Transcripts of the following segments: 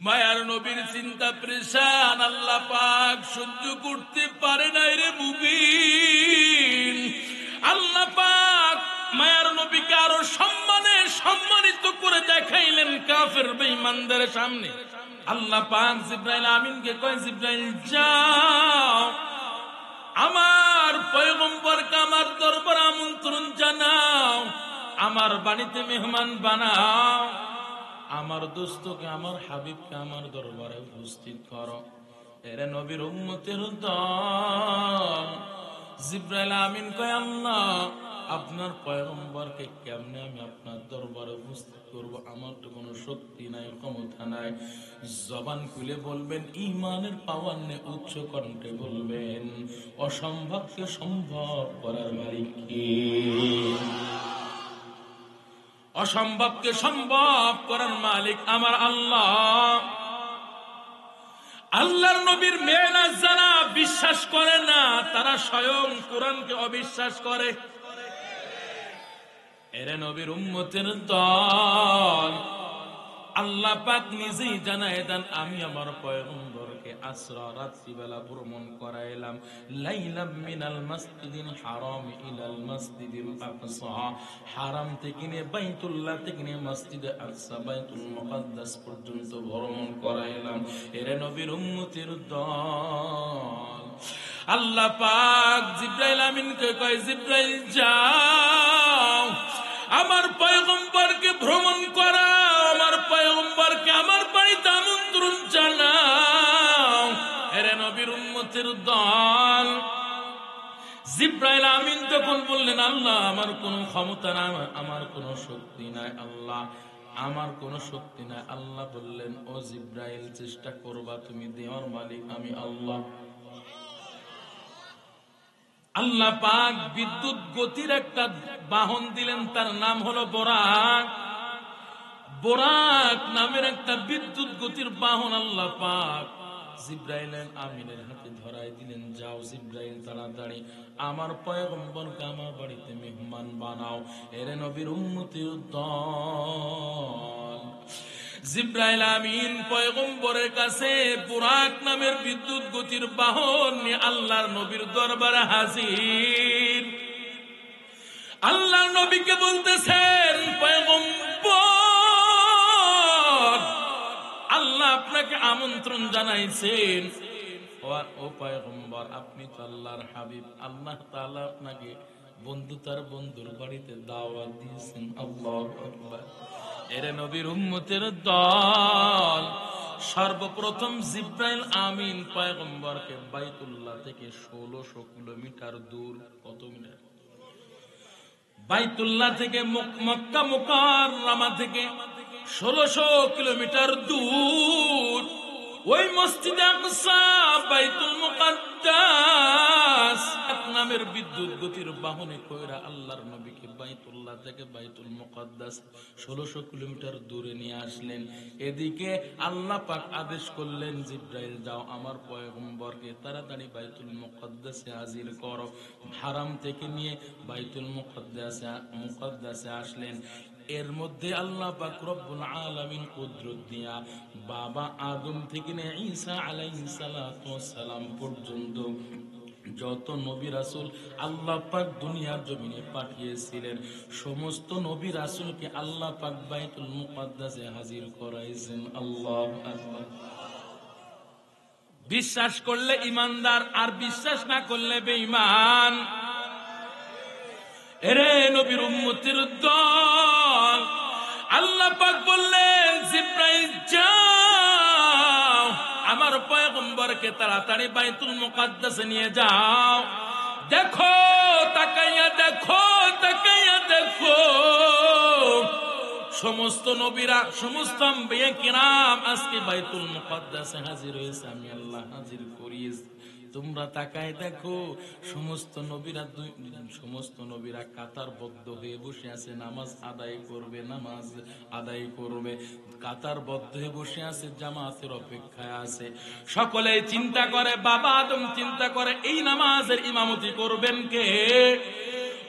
মায়ার নবীর চিন্তা প্রেশান আল্লাহ পাক সহ্য করতে পারে নাই রে মুবিন। আল্লাহ পাক মায়ার নবীকে আরো সম্মানিত করে দেখাইলেন কাফের বেঈমানদের সামনে। আল্লাহ পাক জিবরাইল আমিনকে কয়, জিবরাইল যাও আমার পয়গম্বরকে আমার দরবারে আমন্ত্রণ জানাও, আমার বাড়িতে মেহমান বানাও, আমার দোস্তকে আমার হাবিবকে আমার দরবারে উপস্থিত করো। এরে নবীর উম্মতের দল। জিবরাইল আমিন কয়, আল্লাহ আপনার পয়গম্বরকে কেমনে আমি আপনার দরবারে উপস্থিত করব? আমার তো কোনো শক্তি নাই, ক্ষমতা নাই। জবান খুলে বলবেন, ঈমানের পাওয়ার নে উচ্চ কণ্ঠে বলবেন, অসম্ভবকে সম্ভব করার মালিক কে? অসম্ভবকে সম্ভব করার মালিক আমার আল্লাহ। আল্লাহর নবীর মেরাজ যারা বিশ্বাস করে না তারা স্বয়ং কোরআনকে অবিশ্বাস করে। এরে নবীর উম্মতের দল, আল্লাহ পাক নিজেই জানায় দেন, আমি আমার পয়গম্বরকে আসরা রাত্রিবেলা ভ্রমণ করাইলাম। লাইলাম মিনাল মাসজিদিল হারাম ইলাল মাসজিদিল আকসা, হারাম থেকে নিয়ে বাইতুল্লাহ থেকে নিয়ে মসজিদে আকসা বাইতুল মুকাদ্দাস পর্যন্ত ভ্রমণ করাইলাম। এরে নবীর উম্মতের দল, আল্লাহ পাক জিবরাইল আমিনকে কয়, জিবরাইল যাও আমার পয়গম্বরকে ভ্রমণ করাও, আমার পয়গম্বরকে আমার বাড়িতে আমন্ত্রণ জানাও। এরে নবীর উম্মতের দল, জিবরাইল আমিন যখন বললেন, আল্লাহ আমার কোনো ক্ষমতা নাই, আমার কোনো শক্তি নাই, আল্লাহ আমার কোনো শক্তি নাই। আল্লাহ বললেন, ও জিবরাইল চেষ্টা করবা, তুমি দেওয়ার মালিক আমি আল্লাহ। আল্লাহ পাক বিদ্যুৎ গতির একটা বাহন দিলেন, তার নাম হলো বোরাক। বোরাক নামের একটা বিদ্যুৎ গতির বাহন আল্লাহ পাক জিবরাইল আমিনের হাতে ধরাই দিলেন। যাও জিবরাইল তাড়াতাড়ি আমার পয়গম্বরকে আমার বাড়িতে মেহমান বানাও। এরে নবীর উম্মতের দল, জিবরাইল আমিন পয়গম্বরের কাছে বুরাক নামের বিদ্যুৎ গতির বাহন নিয়ে আল্লাহর নবীর দরবারে হাজির। আল্লাহর নবীকে বলতেছেন, পয়গম্বর আল্লাহ আপনাকে আমন্ত্রণ জানাইছেন। ও পয়গম্বর, আপনি তো আল্লাহর হাবিব, আল্লাহ তাআলা আপনাকে তার বন্ধুর বাড়িতে দাওয়াত দিয়েছেন। আল্লাহু আকবার। এরে নবীর উম্মতের দল, সর্বপ্রথম জিবরাইল আমিন পয়গম্বরকে বাইতুল্লাহ থেকে 1600 কিলোমিটার দূর, কত মিটার? বাইতুল্লাহ থেকে মক্কা মুকাররমা থেকে 1600 কিলোমিটার দূর ওই মসজিদে আকসা বাইতুল মুকাদ্দাস নামের বিদ্যুৎ গতির বাহনে কইরা আল্লাহর নবীকে বাইতুল্লাহ থেকে বাইতুল মুকাদ্দাস 1600 কিলোমিটার দূরে নিয়ে আসলেন। এদিকে আল্লাহ পাক আদেশ করলেন, জিবরাইল যাও আমার পয়গম্বরকে তাড়াতাড়ি বাইতুল মুকাদ্দাসে হাজির করো। হারাম থেকে নিয়ে বাইতুল মুকাদ্দাসে আসলেন। এর মধ্যে আল্লাহ পাক রব্বুল আলামিন কুদরত দিয়া বাবা আদম থেকে নিয়ে ঈসা আলাইহিস সালাতু ওয়াস সালাম পর্যন্ত যত নবী রাসূল আল্লাহ পাক দুনিয়ার জমিনে পাঠিয়েছিলেন, সমস্ত নবী রাসূলকে আল্লাহ পাক বাইতুল মুকাদ্দাসে হাজির করাইছেন। আল্লাহু আকবার। বিশ্বাস করলে ঈমানদার, আর বিশ্বাস না করলে বেঈমান। এরে নবীর উম্মতের দল, আল্লাহ পাক বললেন, জিবরাইল যাও আমার পয়গম্বরকে তাড়াতাড়ি বাইতুল মুকাদ্দাসে নিয়ে যাও। দেখো তাকাইয়া দেখো, তাকাইয়া দেখো, সমস্ত নবীরা, সমস্ত আম্বিয়া কিরাম আজকে বাইতুল মুকাদ্দাসে হাজির হয়েছে, আমি আল্লাহ হাজির করিয়েছি। তোমরা তাকায় দেখো, সমস্ত নবীরা কাতারবদ্ধ হয়ে বসে আছে, নামাজ আদায় করবে, কাতারবদ্ধ হয়ে বসে আছে, জামাতের অপেক্ষায় আছে। সকলে চিন্তা করে, বাবা আদম চিন্তা করে এই নামাজের ইমামতি করবেন কে?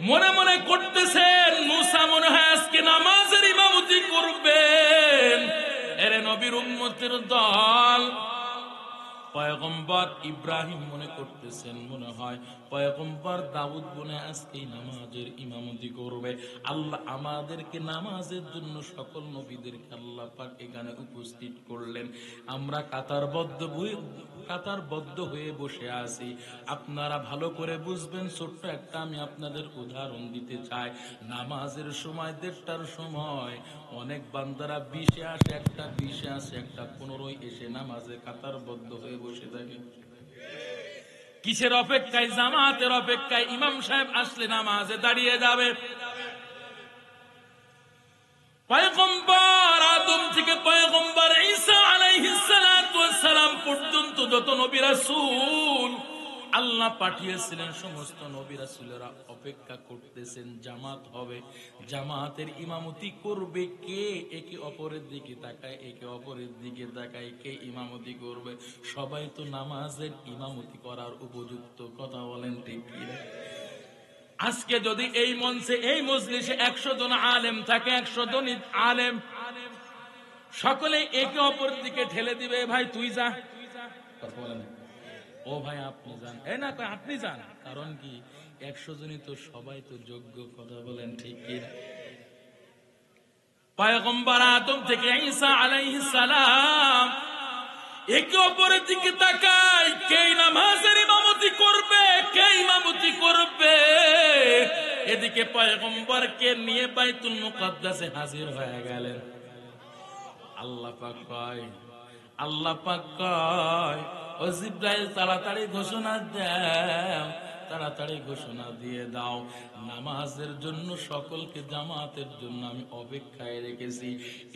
মনে মনে করতেছেন মুসা মনে হয় আজকে নামাজের ইমামতি করবেন। এরে নবীর উম্মতের দল পয়গম্বর ইব্রাহিম মনে করতেছেন, মনে হয় পয়গম্বর দাউদ বনে আজকে নামাজের ইমামতি করবে। আল্লাহ আমাদেরকে নামাজের জন্য সকল নবীদেরকে আল্লাহ পাক এখানে উপস্থিত করলেন। আমরা কাতারবদ্ধ হয়ে বসে আছি। আপনারা ভালো করে বুঝবেন। ছোট্ট একটা আমি আপনাদের উদাহরণ দিতে চাই। নামাজের সময় 1:30টার সময় অনেক বান্দারা 20-এ আসে, একটা 20-এ আসে, একটা 15-য় এসে নামাজে কাতারবদ্ধ হয়ে বসে থাকে। কিসের অপেক্ষায়? জামাতের অপেক্ষায়। ইমাম সাহেব আসলে নামাজে দাঁড়িয়ে যাবে। পয়গম্বর আদম থেকে পয়গম্বর ঈসা আলাইহিস সালাতু ওয়াস সালাম পর্যন্ত যত নবী রাসূল আল্লাহ পাঠিয়েছিলেন, সমস্ত নবী রাসূলেরা অপেক্ষা করতেছেন জামাত হবে। জামাতের ইমামতি করবে কে? একে অপরের দিকে তাকায়, একে অপরের দিকে তাকায়, কে ইমামতি করবে? সবাই তো নামাজের ইমামতি করার উপযুক্ত। কথা বলেন ঠিক কি না? আজকে যদি এই মঞ্চে, এই মজলিসে 100 জন আলেম থাকে, 100 জন আলেম সকলে একে অপর দিকে ঠেলে দিবে, ভাই তুই যা, কথা বলেন, ও ভাই আপনি যান, এই না আপনি যান। কারণ কি? 100 জনই তো সবাই তো যোগ্য। কথা বলেন ঠিক কি না? পয়গম্বর আদম থেকে ঈসা আলাইহিস সালাম একে অপরের দিকে তাকায়, কে নামাজের ইমামতি করবে, কে ইমামতি করবে? এদিকে পয়গম্বরকে নিয়ে বাইতুল মুকাদ্দাসে হাজির হয়ে গেলেন। আল্লাহ পাক কয়, ও জিবরাইল তাড়াতাড়ি ঘোষণা দাও, তাড়াতাড়ি ঘোষণা দিয়ে দাও, নামাজের জন্য সকলকে, জামাতের জন্য আমি অপেক্ষায় রেখেছি।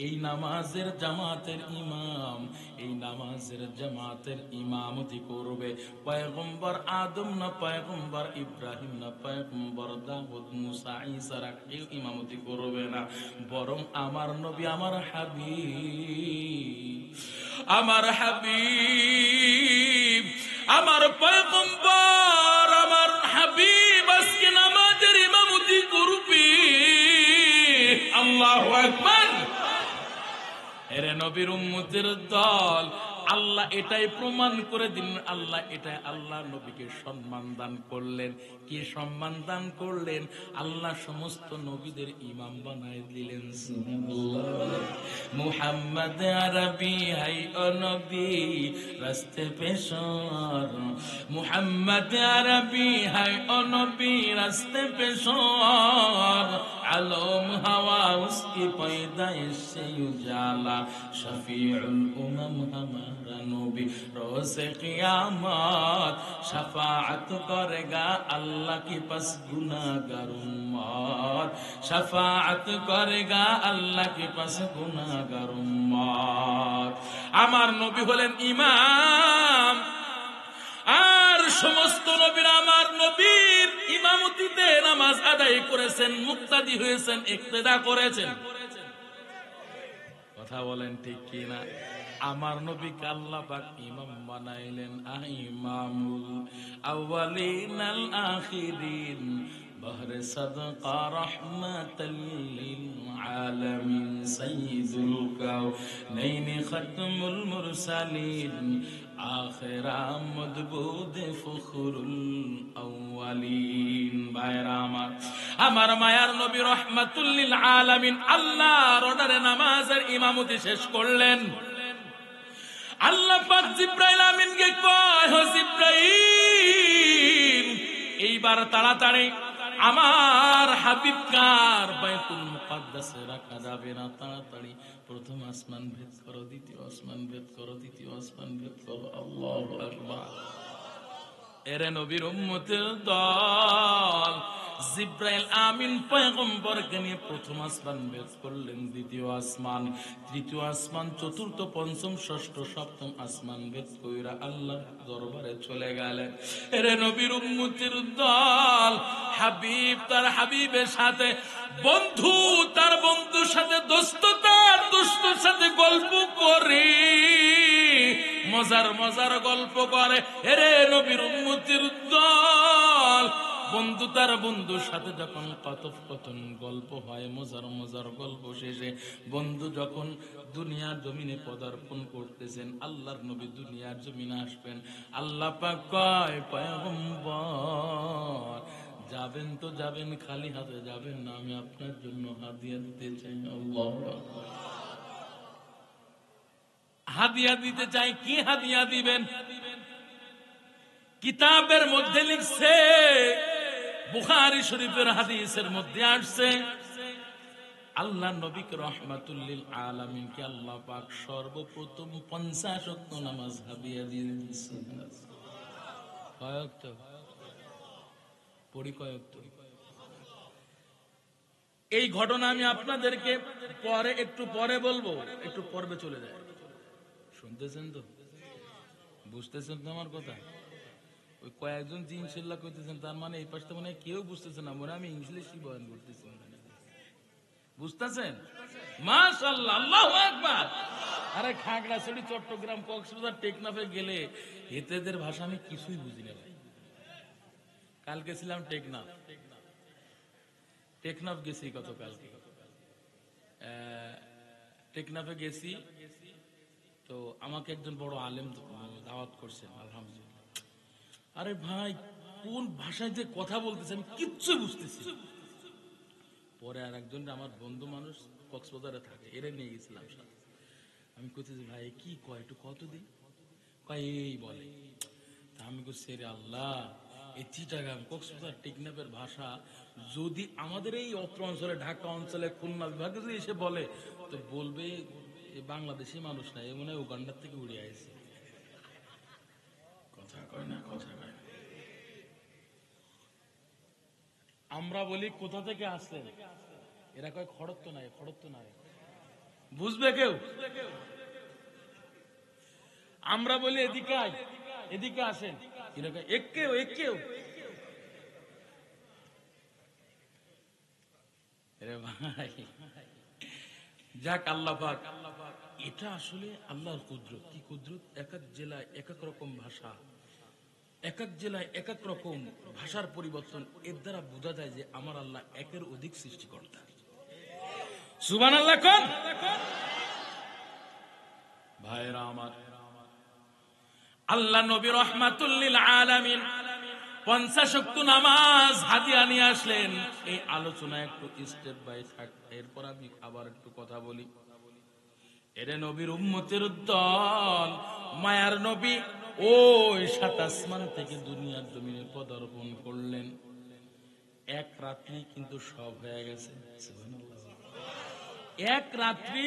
এই নামাজের জামাতের ইমাম, এই নামাজের জামাতের ইমামতি করবে পয়গম্বর আদম না পয়গম্বর ইব্রাহিম না পয়গম্বর দাউদ, মুসা, ঈসারা কেউ ইমামতি করবে না, বরং আমার নবী, আমার হাবিব, আমার হাবিব, আমার পয়গম্বর, আমার হাবিব আজকে নামাজের ইমামতি করবে। আল্লাহু আকবার। এরে নবীর উম্মতের দল, আল্লাহ এটাই প্রমাণ করে দিলেন, আল্লাহ এটাই আল্লাহ নবীকে সম্মান দান করলেন। কি সম্মান দান করলেন? আল্লাহ সমস্ত নবীদের ইমাম বানায় দিলেন। সুবহানাল্লাহ। মুহাম্মদ আরবি হাই ও নবী রাস্তে পেশর, মুহাম্মদ আরবি হাই ও নবী রাস্তে পেশর, আলম হওয়া উসকি पैदाइश से उजाला, शफीउल उमम हमारा नबी रोज़े क़यामत शफाअत करेगा अल्लाह के पास गुनाहगार उम्मत, शफाअत करेगा अल्लाह के पास गुनाहगार उम्मत। আমার নবী হলেন ইমাম, আর সমস্ত নবীরা আমার নবীর ইমামতিতে নামাজ আদায় করেছেন, মুক্তাদি হয়েছেন, ইক্তেদা করেছেন। কথা বলেন ঠিক কি না? আমার নবীকে আল্লাহ পাক ইমাম বানাইলেন, ইমামুল আউয়ালিন আল আখিরিন, বহরে সাদকা রাহমাতাল লিল আলামিন, সাইয়্যিদুল কাউনাইন খাতমুল মুরসালিন, আখির মদবুদ ফখরুল আউয়ালিন। ভাইরা আমার মায়ার নবী রাহমাতুল লিল আলামিন আল্লাহর অর্ডারে নামাজের ইমামতি শেষ করলেন। আল্লাহ পাক জিবরাইল আমিনকে কয়, ও জিবরাইল এইবার তাড়াতাড়ি আমার হাবিব কার বাইতুল মুকাদ্দাসে রাখা যাবে না, তাড়াতাড়ি প্রথম আসমান ভেদ করো, দ্বিতীয় আসমান ভেদ করো, তৃতীয় আসমান ভেদ করো। আল্লাহু আকবার। এরে নবীর উম্মতের দল, জিবরাইল আমিন পয়গম্বরকে নিয়ে প্রথম আসমান ভেদ করলেন, দ্বিতীয় আসমান, তৃতীয় আসমান, চতুর্থ, পঞ্চম, ষষ্ঠ, সপ্তম আসমান ভেদ কইরা আল্লাহ দরবারে চলে গেলেন। এরে নবীর উম্মতের দল, হাবিব তার হাবিবের সাথে, বন্ধু তার বন্ধুর সাথে, দোস্ত তার দোস্তর সাথে গল্প করে, মজার মজার গল্প করে। এরে নবীর উম্মতের দল, বন্ধু তার বন্ধুর সাথে যখন কথোপকথন গল্প হয়, মজার মজার গল্প শেষে বন্ধু যখন দুনিয়ার জমিনে পদার্পণ করতেছেন, আল্লাহর নবী দুনিয়ার জমিনে আসবেন, আল্লাহ পাক কয় পয়গম্বর যাবেন তো যাবেন, খালি হাতে যাবেন না, আমি আপনার জন্য হাদিয়া দিতে চাই। আল্লাহু আকবার। হাদিয়া দিতে চাই। কি হাদিয়া দিবেন? কিতাবের মধ্যে লিখছে, বুখারী শরীফের হাদিসের মধ্যে আসছে, আল্লাহ নবীকে রাহমাতুল লিল আলামিনকে আল্লাহ পাক সর্বপ্রথম 50 ওয়াক্ত নামাজ হাদিয়া দিয়েছেন। কয় ওয়াক্ত পড়ি? কয় ওয়াক্ত? এই ঘটনা আমি আপনাদেরকে পরে একটু পরে বলবো, একটু পর্বে চলে যায়। শুনতেছেন তো? বুঝতেছেন তো আমার কথা? ওই কয়েকজন জি ইনশাল্লাহ কইতেছেন, তার মানে এই পাশটা মনে হয় কেউ বুঝতেছে না, মনে আমি ইংলিশই বয়ান করতেছি। বুঝতেছেন? মাশাআল্লাহ, আল্লাহু আকবার। আরে খাগড়াছড়ি, চট্টগ্রাম, কক্সবাজার, টেকনাফে গেলে এতেদের ভাষা আমি কিছুই বুঝি না ভাই। কালকে ছিলাম টেকনাফ গেছি, গতকালকে টেকনাফে গেছি, তো আমাকে একজন বড় আলেম দাওয়াত করছেন, আলহামদুলিল্লাহ। আরে ভাই, কোন ভাষায় যে কথা বলতেছে আমি কিচ্ছু বুঝতেছি। পরে আর একজন আমার বন্ধু মানুষ কক্সবাজারে থাকে, এরে নিয়ে গেছিলাম সাথে। আমি কইতেছি ভাই কি কয়, একটু কত দিন কয় এই বলে। তা আমি কইছি রে আল্লাহ, এই চিটাগাং, কক্সবাজার, টেকনাফের ভাষা যদি আমাদের এই অত্র অঞ্চলে, ঢাকা অঞ্চলে, খুলনা বিভাগে যদি এসে বলে, তো বলবে বাংলাদেশি মানুষ না, এ মনে হয় উগান্ডার থেকে উড়ে আসছে। কথা কয় না, কথা কয় না। আমরা বলি কোথা থেকে আসছেন, এরা কয় খড়ত্ব নাই, খড়ত্ব নাই। বুঝবে কেউ? আমরা বলি এদিকে আয়, এদিকে আসেন, এরা কয় একেও একেও। রে ভাই, যাক, আল্লাহ পাক, এটা আসলে আল্লাহর কুদরত। কি কুদরত! এক এক জেলায় এক এক রকম ভাষা, এক এক জেলায় এক এক রকম ভাষার পরিবর্তন। এর দ্বারা বোঝা যায় যে আমার আল্লাহ একের অধিক সৃষ্টিকর্তা। সুবহানাল্লাহ কোন ভাইরা আমার, আল্লাহ নবী রাহমাতুল লিল আলামিন 50 ওয়াক্ত নামাজ হাদিয়া নিয়ে আসলেন। এই আলোচনা একটু স্টেপ বাই থাক, এরপর আমি আবার একটু কথা বলি। এরে নবীর উম্মতের দল, মায়ার নবী ওই 7 আসমান থেকে দুনিয়ার জমিনে পদার্পণ করলেন। এক রাত্রি কিন্তু সব হয়ে গেছে। এক রাত্রি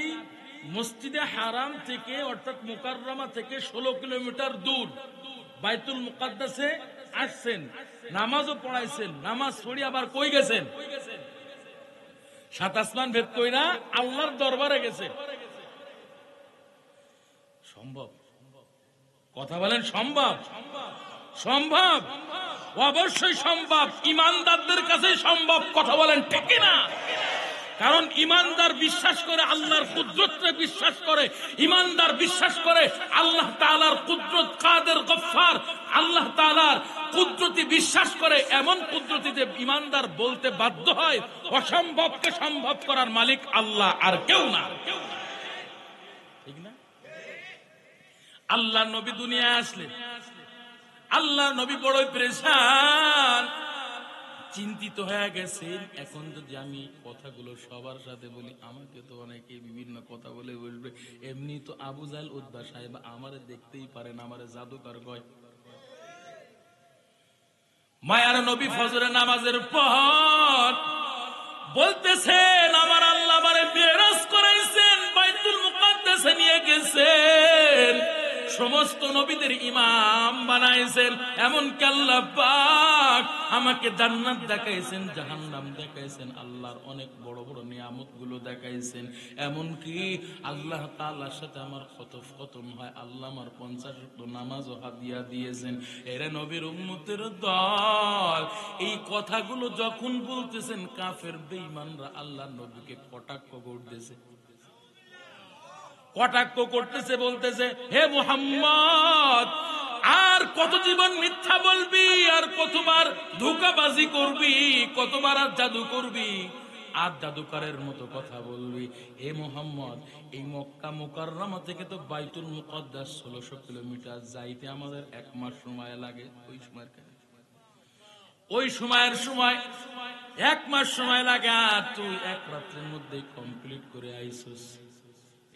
মসজিদে হারাম থেকে, অর্থাৎ মুকাররমা থেকে 16 কিলোমিটার দূর বাইতুল মুকাদ্দাসে আসছেন, নামাজও পড়াইছেন, নামাজ পড়ি আবার কই গেছেন? 7 আসমান ভেদ কইরা আল্লাহর দরবারে গেছে। সম্ভব? কথা বলেন, সম্ভব? সম্ভব, অবশ্যই সম্ভব। ইমানদারদের কাছে সম্ভব। কথা বলেন ঠিক না? কারণ ইমানদার বিশ্বাস করে, আল্লাহর কুদরতকে বিশ্বাস করে, ইমানদার বিশ্বাস করে আল্লাহ তাআলার কুদরত, কাদের, গফফার, আল্লাহ তাআলার কুদরতি বিশ্বাস করে। এমন কুদরতি যে ইমানদার বলতে বাধ্য হয় অসম্ভবকে সম্ভব করার মালিক আল্লাহ, আর কেউ না। ঠিক না? আল্লাহ নবী দুনিয়ায় আসলেন, আল্লাহ নবী বড়ই পেরেশান, চিন্তিত হয়ে গেছেন। এখন যদি আমি কথাগুলো সবার সাথে বলি, আমাকে তো অনেকে বিভিন্ন কথা বলে বলবে, এমনি তো আবু জাহেল, উতবা সাহেব আমারে দেখতেই পারেন, আমারে জাদুকর কয়। মায়ার নবী ফজরের নামাজের পর বলতেছেন, আমার আল্লাহ আমারে মেরাজ করাইছেন, বাইতুল মুকাদ্দাসে নিয়ে গেছেন, সমস্ত নবীদের ইমাম বানাইছেন। এমনকি আল্লাহ পাক আমাকে জান্নাত দেখাইছেন, জাহান্নাম দেখাইছেন, আল্লাহর অনেক বড় বড় নিয়ামত গুলো দেখাইছেন। এমনকি আল্লাহ তাআলার সাথে আমার খতম হয়, আল্লাহ আমার 50 ওয়াক্ত নামাজও হাদিয়া দিয়েছেন। এরা নবীর উম্মতের দল, এই কথাগুলো যখন বলতেছেন, কাফের বেঈমানরা আল্লাহর নবীকে কটাক্ষ করতেছে, কটাক্ষ করতেছে, বলতেছে হে মুহাম্মদ, আর কত জীবন মিথ্যা বলবি, আর কতবার ধোঁকাবাজি করবি, কতবার আর জাদু করবি, আর জাদুকারের মতো কথা বলবি। হে মুহাম্মদ, এই মক্কা মুকাররমা থেকে তো বাইতুল মুকাদ্দাস 1600 কিলোমিটার যাইতে আমাদের 1 মাস সময় লাগে। ওই সময়ের সময় 1 মাস সময় লাগে, আর তুই 1 রাতের মধ্যে কমপ্লিট করে আইসুস।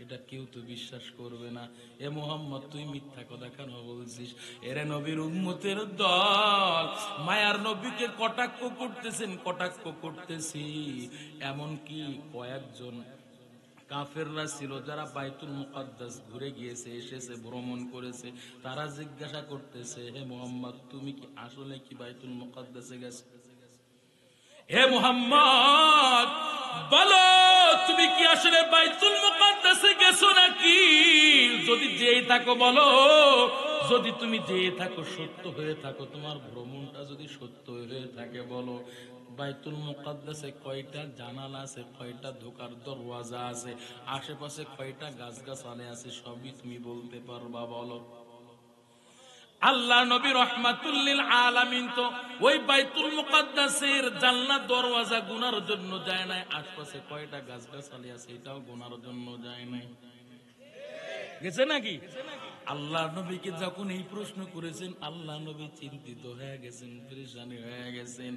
এটা কেউ তো বিশ্বাস করবে না। এ মুহাম্মদ, তুই মিথ্যা কথা কেন বলছিস? এরে নবীর উম্মতের দল, মায়ার নবীকে কটাক্ষ করতেছেন, কটাক্ষ করতেছি। এমন কি কয়েকজন কাফেররা ছিল যারা বাইতুল মুকাদ্দাস ঘুরে গিয়েছে, এসেছে, ভ্রমণ করেছে। তারা জিজ্ঞাসা করতেছে, হে মুহাম্মদ, তুমি কি আসলে কি বাইতুল মুকাদ্দাসে গেছো? হে মুহাম্মদ, বলো, তুমি কি আসলে বাইতুল মুকাদ্দাসে গেছো নাকি? যদি যেয়ে থাকো বলো, যদি তুমি যেয়ে থাকো, সত্য হয়ে থাকো, তোমার ভ্রমণটা যদি সত্য হয়ে থাকে বলো, বাইতুল মুকাদ্দাসে কয়টা জানালা আছে, কয়টা ঢোকার দরওয়াজা আছে, আশেপাশে কয়টা গাছগাছালি আছে, সবই তুমি বলতে পারবা বলো। আল্লাহ নবী রাহমাতুল লিল আলামিন তো ওই বাইতুল মুকাদ্দাসের জান্নাত দরওয়াজা গুনার জন্য যায় নাই, আশেপাশে কয়টা গাছগাছালি আছে এটাও গুনার জন্য যায় নাই। গেছে নাকি? আল্লাহ নবীকে যখন এই প্রশ্ন করেছেন, আল্লাহ নবী চিন্তিত হয়ে গেছেন, পরেশানি হয়ে গেছেন।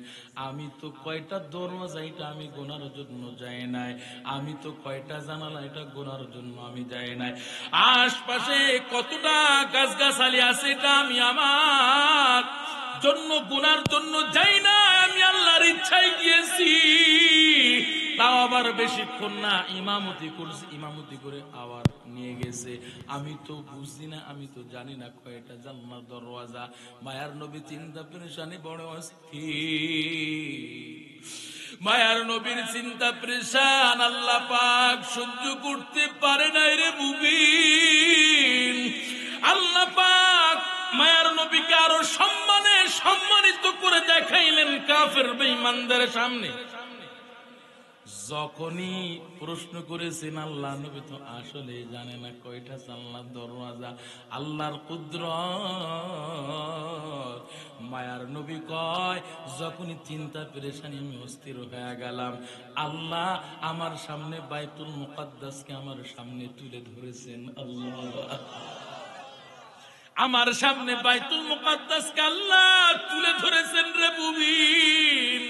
আমি তো কয়টা দরওয়াজা এটা আমি গোনার জন্য যাই নাই, আমি তো কয়টা জানালা এটা গোনার জন্য আমি যাই নাই, আশপাশে কতটা গাছগাছালি আছে এটা আমি আমার জন্য গুনার জন্য যাই না, আমি আল্লাহর ইচ্ছায় গিয়েছি। তাও আবার বেশিক্ষণ না, ইমামতি করছি, ইমামতি করে আবার নিয়ে গেছে। আমি তো বুঝি না, আমি তো জানি না কয়টা জান্নাত দরওয়াজা। মায়ার নবী চিন্তা পেরেশানি বড় অস্থির। মায়ার নবীর চিন্তা পেরেশান আল্লাহ পাক সহ্য করতে পারে নাই রে মুবিন। আল্লাহ পাক মায়ার নবীকে আরো সম্মানিত করে দেখাইলেন কাফের বেঈমানদের সামনে। যখনই প্রশ্ন করেছেন, আল্লাহ নবী তো আসলে জানে না কয়টা জান্নাত দরওয়াজা। আল্লাহর কুদরত। মায়ার নবী কয়, যখনই চিন্তা পেরেশানি আমি অস্থির হয়ে গেলাম, আল্লাহ আমার সামনে বাইতুল মুকাদ্দাসকে আমার সামনে তুলে ধরেছেন। আল্লাহ, আমার সামনে বাইতুল মুকাদ্দাসকে আল্লাহ তুলে ধরেছেন রে মুমিন।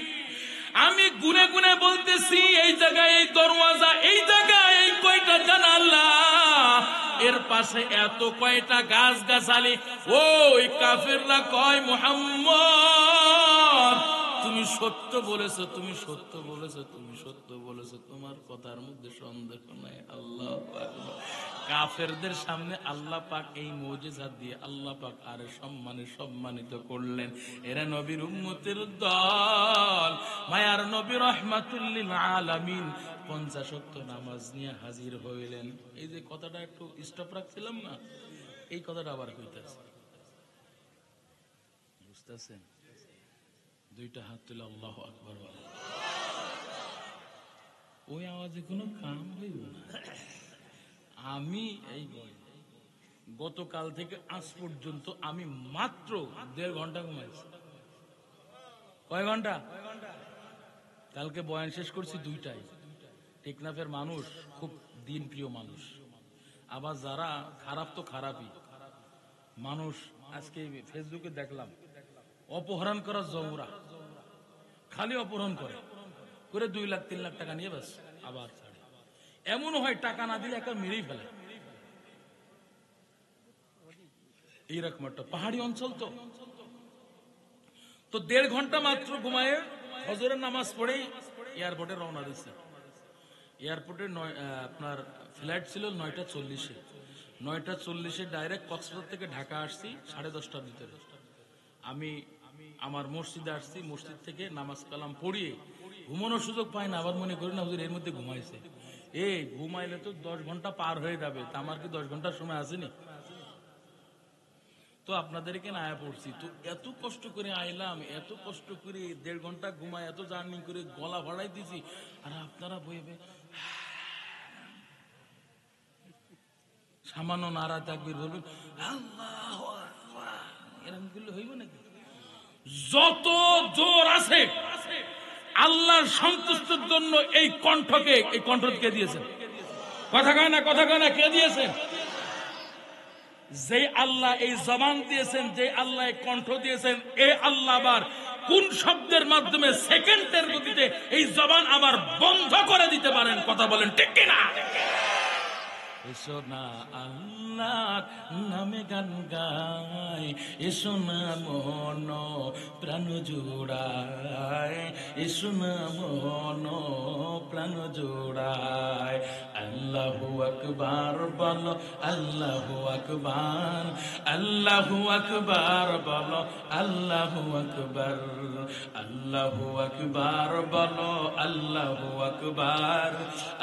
আমি গুনে গুনে বলতেছি, এই জায়গায় এই দরওয়াজা, এই জায়গায় এই কয়টা জানালা, এর পাশে এত কয়টা গাছ গাছালি। ওই কাফেররা কয়, মুহাম্মদ, তুমি সত্য বলেছো, তুমি সত্য বলেছো, তুমি সত্য বলেছো, তোমার কথার মধ্যে সন্দেহ নাই। আল্লাহু আকবার। কাফেরদের সামনে আল্লাহ পাক এই মুজিজা দিয়ে আল্লাহ পাক আরে সম্মানিত করলেন। এরা নবীর উম্মতের দল, মায়ার নবী রাহমাতুল লিল আলামিন 50 ওয়াক্ত নামাজ নিয়ে হাজির হইলেন। এই যে কথাটা একটু স্টপ রাখছিলাম না, এই কথাটা আবার কইতাছে, বুঝতেছেন? দুইটা হাত তুলে আল্লাহু আকবার বলেন। ওই আওয়াজে কোনো কাম হইব না। আমি এই গতকাল থেকে আজ পর্যন্ত আমি মাত্র 1.5 ঘন্টা ঘুমাইছি। কয় ঘন্টা? কালকে বয়ান শেষ করছি 2টায়। টেকনাফের মানুষ খুব দিন প্রিয় মানুষ, আবার যারা খারাপ তো খারাপই মানুষ। আজকে ফেসবুকে দেখলাম অপহরণ করা জমরা, খালি অপহরণ করে 2 লাখ 3 লাখ টাকা নিয়ে বাস আবার ছাড়ে। এমন হয় টাকা না দিলে একটা মেরেই ফেলে। এইরকম একটা পাহাড়ি অঞ্চল তো 1.5 ঘন্টা মাত্র ঘুমায় ফজরের নামাজ পড়েই এয়ারপোর্টে রওনা দিচ্ছে। এয়ারপোর্টে আপনার ফ্লাইট ছিল 9টা 40-এ। 9টা 40-এ ডাইরেক্ট কক্সবাজার থেকে ঢাকা আসছি 10:30টার ভিতরে। আমি আমার মসজিদে আসছি, মসজিদ থেকে নামাজ কালাম পড়িয়ে ঘুমানোর সুযোগ পাই না। আবার মনে করি না হুজুর এর মধ্যে ঘুমাইছে। ঘুমাইলে তো 10 ঘন্টা পার হয়ে যাবে, তা আমার কি 10 ঘন্টার সময় আসেনি? তো আপনাদেরকে আয়া পড়ছি, তো এত কষ্ট করে আইলাম, এত কষ্ট করে 1.5 ঘন্টা ঘুমাই, এত জার্নি করে গলা ভাড়াই দিছি, আর আপনারা বইবে সামান্য নারা তাকবীর বলবেন, আল্লাহু আকবার। এরকম করলে হইব নাকি? যত জোর আছে আল্লাহর সন্তুষ্টির জন্য এই কণ্ঠকে, এই কণ্ঠ কে দিয়েছেন? কথা কয় না, কথা কয় না, কে দিয়েছেন? যে আল্লাহ এই জবান দিয়েছেন, যে আল্লাহ কণ্ঠ দিয়েছেন, এই আল্লাহ আবার কোন শব্দের মাধ্যমে সেকেন্ডের গতিতে এই জবান আবার বন্ধ করে দিতে পারেন? কথা বলেন ঠিক কিনা? এসো না আল্লাহর নামে গান গাই, এসো না মন প্রাণ জোড়ায়, এসো না মন প্রাণ জোড়ায়। আল্লাহু আকবার বলো, আল্লাহু আকবার, আল্লাহু আকবার বলো, আল্লাহু আকবার, আল্লাহু আকবার বলো, আল্লাহু আকবার,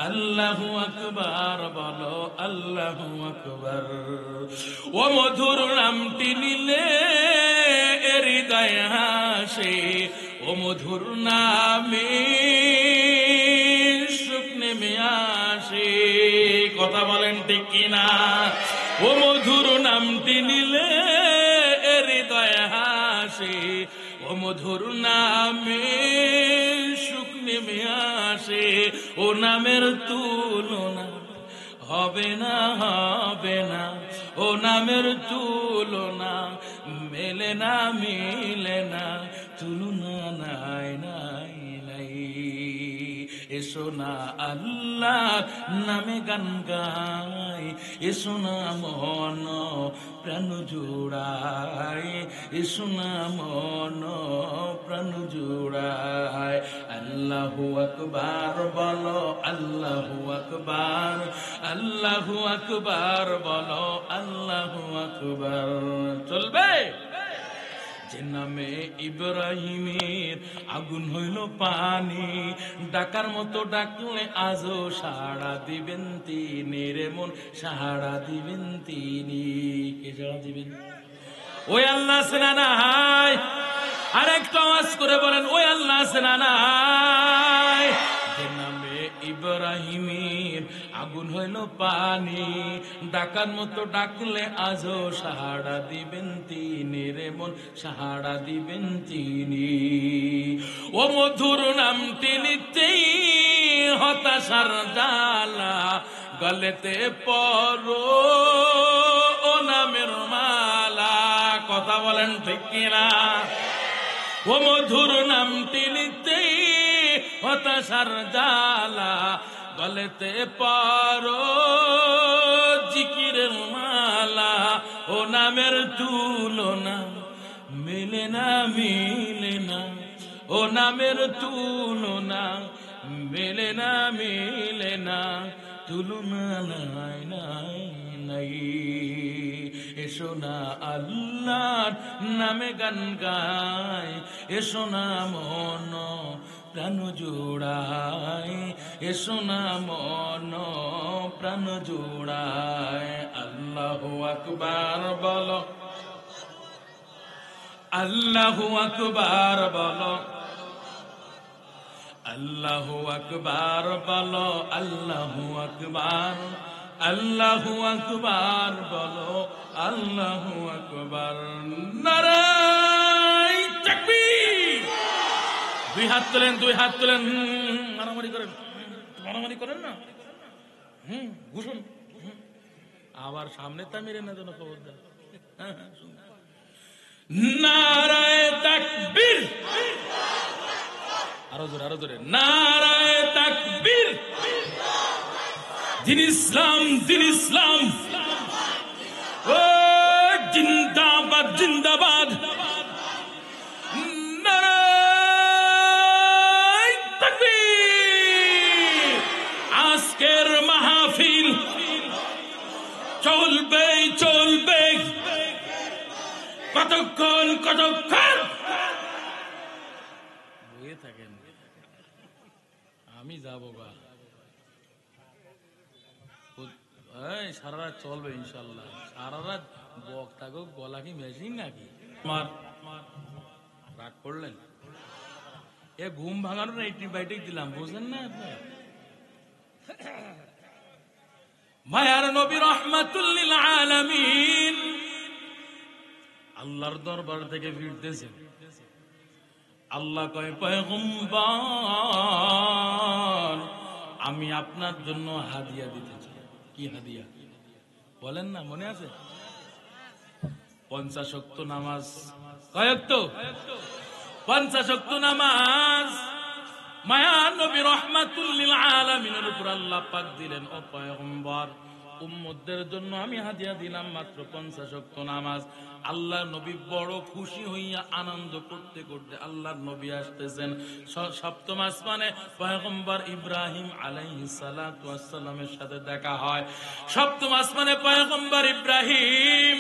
আল্লাহু আকবার বলো, আল্লাহু আকবার। ও মধুর নামটি নিলে হৃদয় হাসে, ও মধুর নামে সুখ নেমে আসে। কথা বলেন ঠিক কিনা? ও মধুর নামটি নিলে হৃদয় হাসে, ও মধুর নামে সুখ নেমে আসে। ও নামের তুলনা হবে না, হবে না, ও নামের তুলনা মেলে না, মিলে না, তুলনা নাই, নাই, নাই। এসো না আল্লাহ নামে গান গাই, এসো না মন প্রাণ জোড়ায়, এসো না মন প্রাণ জোড়ায়। আল্লাহু আকবার বলো, আল্লাহু আকবার, আল্লাহু আকবার বলো, আল্লাহু আকবার। চলবে? যে নামে ইব্রাহিমের আগুন হইল পানি, ডাকার মতো ডাকলে আজও সাড়া দিবেন তিনি রে মন, সাড়া দিবেন তিনি। কে সাড়া দিবেন? ওই আল্লাহ আছে না নাই? আর একটা আওয়াজ করে বলেন, ওই আল্লাহ আছে না নাই? যে নামে ইব্রাহিমের আগুন হইল পানি, ডাকার মতো ডাকলে আজও সাহারা দিবেন তিনি রে মন, সাহারা দিবেন তিনি। ও মধুর নামটি নিতেই হতাশার জ্বালা গলেতে পরো, ও নামের মালা। কথা বলেন ঠিক কিনা? ও মধুর নামটি নিতেই হতাশার জ্বালা গলেতে পারো, জিকিরের মালা। ও নামের তুলনা মিলে না, মিলে না, ও নামের তুলনা মেলে না, মেলে না, তুলনা নাই, নাই, নাই। এসো না আল্লাহর নামে গান গাই, এসো না মন প্রাণ জোড়ায়, এসো না মন প্রাণ জোড়ায়। আল্লাহু আকবার বলো, আল্লাহু আকবার বলো, আল্লাহু আকবার বলো, আল্লাহু আকবার, আল্লাহু আকবার বলো, আল্লাহু আকবার। নারায়ে তাকবীর। দুই হাত তোলেন, দুই হাত তোলেন, মারামারি করেন, মারামারি করেন না, ঘুষুন। আবার সামনে তা মেরে না যেন খবরদার। নারায়ে তাকবীর। আরো জোরে, আরো জোরে। নারায়ে তাকবীর। দিন ইসলাম, দিন ইসলাম, ও জিন্দাবাদ, জিন্দাবাদ। নারায়ে তাকবীর। আজকের মাহফিল চলবে, চলবে। কতক্ষণ, কতক্ষণ বয়ে থাকেন? আমি যাবো গা, সারা রাত চলবে ইনশাল্লাহ। সারা রাত বক্তাকে গলা কি মেশিন নাকি? রাগ করলেন? এ ঘুম ভাঙানোর অ্যান্টিবায়োটিক দিলাম, বুঝলেন না আপনি? মায়ার নবী রাহমাতুল লিল আলামিন আল্লাহর দরবার থেকে ফিরতেছেন। আল্লাহ কয়, পয়গম্বর আমি আপনার জন্য হাদিয়া দিতে চাই। কি হাদিয়া বলেন না, মনে আছে? 50 ওয়াক্ত নামাজ। কয় ওয়াক্ত? 50 ওয়াক্ত নামাজ মায়ার নবী রাহমাতুল লিল আলামিনের উপর আল্লাহ পাক দিলেন। ও পয়গম্বর, উম্মতদের জন্য আমি হাদিয়া দিলাম মাত্র 50 ওয়াক্ত নামাজ। আল্লাহ নবী বড় খুশি হইয়া আনন্দ করতে করতে আল্লাহর নবী আসতেছেন। সপ্তম আসমানে পয়গম্বর ইব্রাহিম আলাইহিস সালাতু ওয়াস সালামের সাথে দেখা হয়। সপ্তম আসমানে পয়গম্বর ইব্রাহিম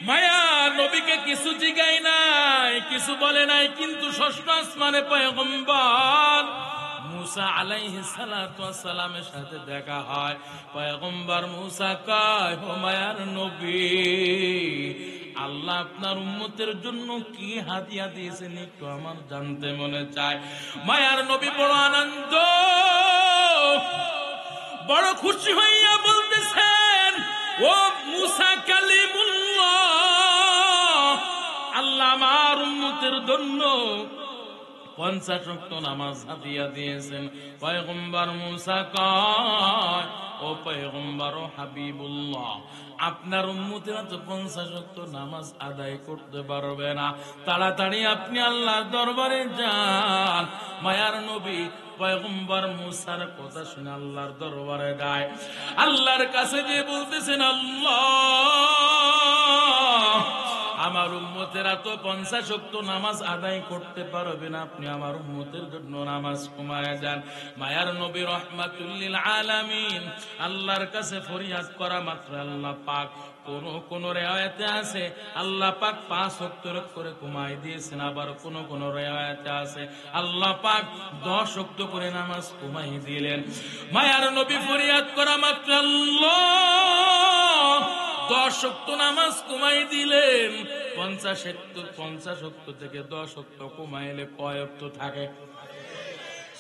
মায়া নবীকে কিছু জিগাই নাই, কিছু বলে নাই, কিন্তু ষষ্ঠ আসমানে পয়গম্বর মুসা আলাইহিস সালাতু ওয়াস সালামের সাথে দেখা হয়। পয়গম্বর মুসা কয়, ও মায়ার নবী, আল্লাহ আপনার উম্মতের জন্য কি হাদিয়া দিয়েছেন একটু আমার জানতে মনে চায়। মায়ার নবী বড় আনন্দ, বড় খুশি হইয়া বলতেছেন, ও মুসা কালিমুল্লাহ, আল্লাহ আমার উম্মতের জন্য 50 ওয়াক্ত নামাজ হাদিয়া দিয়েছেন। পয়গম্বর মুসা কয়, ও পয়গম্বর ও হাবিবুল্লাহ, আপনার উম্মতেরা তো 50 ওয়াক্ত নামাজ আদায় করতে পারবে না, তাড়াতাড়ি আপনি আল্লাহর দরবারে যান। মায়ার নবী পয়গম্বর মুসার কথা শুনে আল্লাহর দরবারে যায়। আল্লাহর কাছে যে বলতেছেন, আল্লাহ আমার উম্মতেরা তো 50 ওয়াক্ত নামাজ আদায় করতে পারবে না, আপনি আমার উম্মতের জন্য নামাজ কমায় দেন। মায়ার নবী রাহমাতুল লিল আলামিন আল্লাহর কাছে ফরিয়াদ করা মাত্র আল্লাহ পাক কোন রিওয়ায়াতে আছে আল্লাহ পাক 5 ওয়াক্ত করে কমায় দিয়েছেন, আবার কোন রিওয়ায়াতে আছে আল্লাহ পাক 10 ওয়াক্ত করে নামাজ কমায় দিলেন। মায়ার নবী ফরিয়াদ করা মাত্র আল্লাহ 10 ওয়াক্ত নামাজ কমাই দিলেন। 50 ওয়াক্ত থেকে 10 ওয়াক্ত কমাইলে কয় ওয়াক্ত থাকে?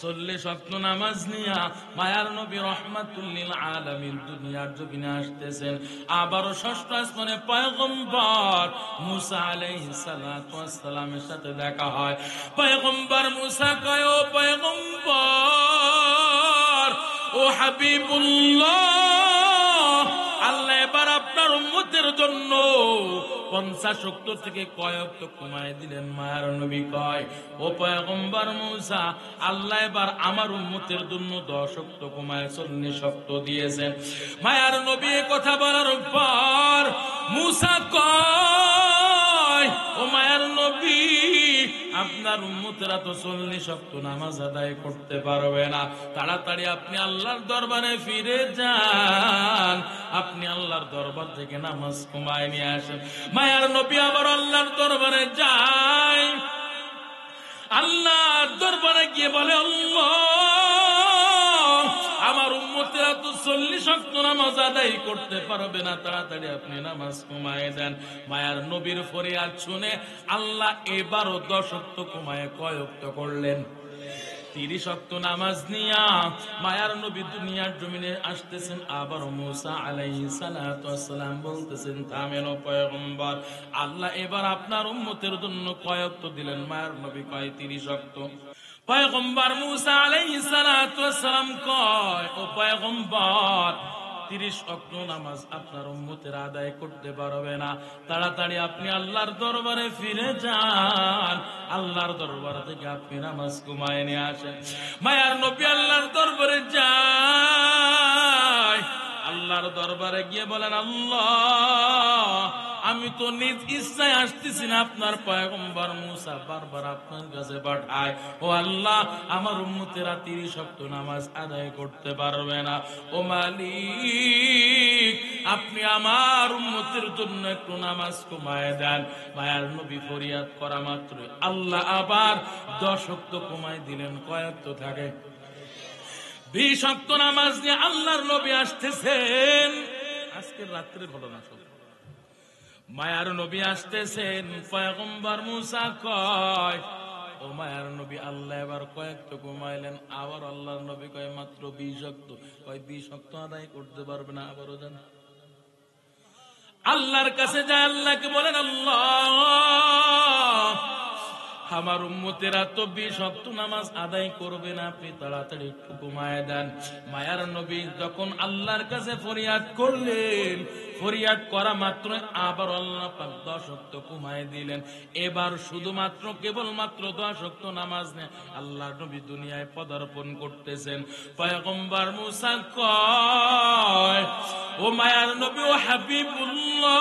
40 ওয়াক্ত নামাজ নিয়া মায়ার নবী রাহমাতুল লিল আলামিন দুনিয়ার জমিনে আসতেছেন। আবারও ষষ্ঠ আসমানে পয়গম্বর মুসা আলাইহিস সালাতু ওয়াস সালামের সাথে দেখা হয়। পয়গম্বর মুসা কয়, ও পয়গম্বর, ও হাবিবুল্লাহ, আল্লাহ এবার আপনার উম্মতের জন্য 50 ওয়াক্ত থেকে কয় ওয়াক্ত কমায় দিলেন। মায়ার নবী কয়, ও পয়গম্বর মুসা, আল্লাহ এবার আমার উম্মতের জন্য 10 ওয়াক্ত কমায় 40 ওয়াক্ত দিয়েছেন। মায়ার নবী এই কথা বলার পর মুসা কয়, ও মায়ার নবী, আপনার উম্মতেরা তো 40 ওয়াক্ত নামাজ আদায় করতে পারবে না, তাড়াতাড়ি আপনি আল্লাহর দরবারে ফিরে যান, আপনি আল্লাহর দরবার থেকে নামাজ কমায় নিয়ে আসেন। মায়ার নবী আবার আল্লাহর দরবারে যায়। আল্লাহর দরবারে গিয়ে বলে, আল্লাহ আমার উম্মতেরা তো 40 ওয়াক্ত নামাজ আদায় করতে পারবে না, তাড়াতাড়ি আপনি নামাজ কমায় দেন। মায়ার নবীর ফরিয়াদ শুনে আল্লাহ এবারও 10 ওয়াক্ত কমায় কয় ওয়াক্ত করলেন? 30 ওয়াক্ত নামাজ নিয়া মায়ার নবী দুনিয়ার জমিনে আসতেছেন। আবার মুসা আলাইহিস সালাতু ওয়াস সালাম বলতেছেন, থামেন ও পয়গম্বর, আল্লাহ এবার আপনার উম্মতের জন্য কয় ওয়াক্ত দিলেন? মায়ার নবী কয় 30 ওয়াক্ত। পয়গম্বর মুসা আলাইহিস সালাতু ওয়াস সালাম কয়, ও পয়গম্বর, 30 ওয়াক্ত নামাজ আপনার উম্মতের আদায় করতে পারবে না, তাড়াতাড়ি আপনি আল্লাহর দরবারে ফিরে যান, আল্লাহর দরবার থেকে আপনি নামাজ কমায় নিয়ে আসেন। মায়ার নবী আল্লাহর দরবারে যায়। আল্লাহর দরবারে গিয়ে বলেন, আল্লাহ আমি তো নিজ ইচ্ছায় আসতেছি না, আপনার পয়গম্বর মুসা বারবার আপনার কাছে পাঠায়। ও আল্লাহ আমার উম্মতেরা 30 ওয়াক্ত নামাজ আদায় করতে পারবে না, ও মালিক আপনি আমার উম্মতের জন্য একটু নামাজ কমায় দেন। মায়ার নবী ফরিয়াদ করা মাত্র আল্লাহ আবার 10 ওয়াক্ত কমায় দিলেন। কয় ওয়াক্ত থাকে? 20 ওয়াক্ত নামাজ নিয়ে আল্লাহর নবী আসতেছেন। আজকের রাত্রে ঘটনা সব। মায়ার নবী আসতেছেন। পয়গম্বর মুসা কয়, ও মায়ার নবী, আল্লাহ এবার কয়েকটা কমাইলেন। আবার আল্লাহর নবী কয় মাত্র 20 ওয়াক্ত। কয় 20 ওয়াক্ত আদায় করতে পারবে না? আবারও জান। আল্লাহর কাছে যায়, আল্লাহকে বলেন, আল্লাহ আমার উম্মতেরা তো 20 ওয়াক্ত নামাজ আদায় করবে না, আপনি তাড়াতাড়ি একটু কমায় দেন। মায়ার নবী যখন আল্লাহর কাছে ফরিয়াদ করলেন, ফরিয়াদ করা মাত্র আবার আল্লাহ পাক 10 ওয়াক্ত কমায় দিলেন। এবার শুধুমাত্র কেবলমাত্র 10 ওয়াক্ত নামাজ নেই, আল্লাহর নবী দুনিয়ায় পদার্পণ করতেছেন। পয়গম্বর মুসা কয়, ও মায়ার নবী, ও হাবিবুল্লাহ,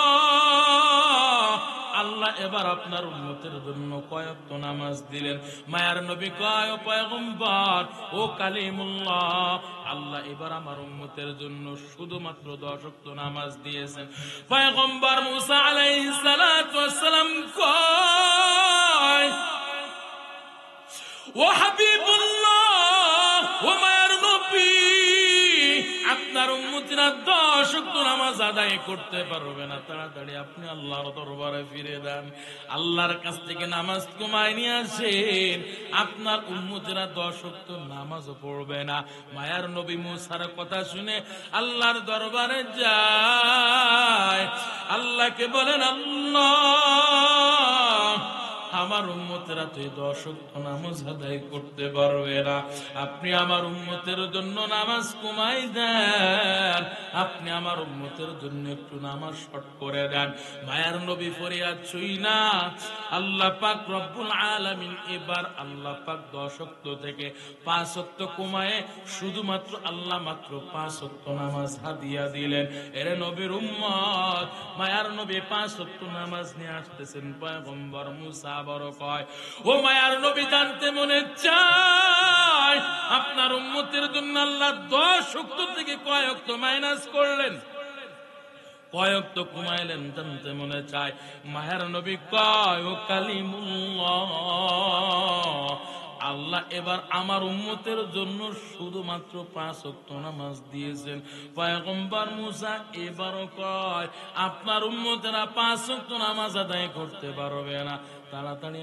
আল্লাহ এবার আপনার উম্মতের জন্য কয়েকটা নামাজ দিলেন। মায়ার নবী কয়, ও পয়গম্বর, ও কালিমুল্লাহ, আল্লাহ এবার আমার উম্মতের জন্য শুধুমাত্র 10 ওয়াক্ত নামাজ দিয়েছেন। পয়গম্বর মুসা আলাইহিস সালাতু ওয়াস সালাম কয়, ও হাবিবুল্লাহ, ও মায়ার নবী, আপনার উম্মতিরা 10 ওয়াক্ত নামাজ আদায় করতে পারবে না, তাড়াতাড়ি আপনি আল্লাহর দরবারে ফিরে দেন, আল্লাহর কাছ থেকে নামাজ কমায় নিয়ে আসেন, আপনার উম্মতিরা 10 ওয়াক্ত নামাজও পড়বে না। মায়ার নবী মুসার কথা শুনে আল্লাহর দরবারে যায়, আল্লাহকে বলেন, আল্লাহ আমার উম্মতেরা তো 10 ওয়াক্ত নামাজ আদায় করতে পারবে না, আপনি আমার উম্মতের জন্য নামাজ কমাই দেন, আপনি আমার উম্মতের জন্য একটু নামাজ শর্ট করে দেন। মায়ার নবী ফরিয়াদ ছুই না, আল্লাহ পাক রব্বুল আলামিন এবার আল্লাহ পাক 10 ওয়াক্ত থেকে 5 ওয়াক্ত কমায়ে শুধুমাত্র আল্লাহ মাত্র 5 ওয়াক্ত নামাজ হাদিয়া দিলেন। এরে নবীর উম্মত, মায়ার নবী 5 ওয়াক্ত নামাজ নিয়ে আসতেছেন। পয়গম্বর মুসা বড় কয়, ও মায়ার নবী, জানতে মনে চায় আপনার উম্মতের জন্য আল্লাহ 10 ওয়াক্ত থেকে কয় ওয়াক্ত মাইনাস করলেন, কয় ওয়াক্ত কমাইলেন, জানতে মনে চায়। মায়ার নবী কয়, ও কালিমুল্লাহ, আল্লাহ এবার আমার উম্মতের জন্য শুধুমাত্র 5 ওয়াক্ত নামাজ দিয়েছেন। পয়গম্বর মুসা এবারও কয়, আপনার উম্মতেরা 5 ওয়াক্ত নামাজ আদায় করতে পারবে না, তাড়াতাড়ি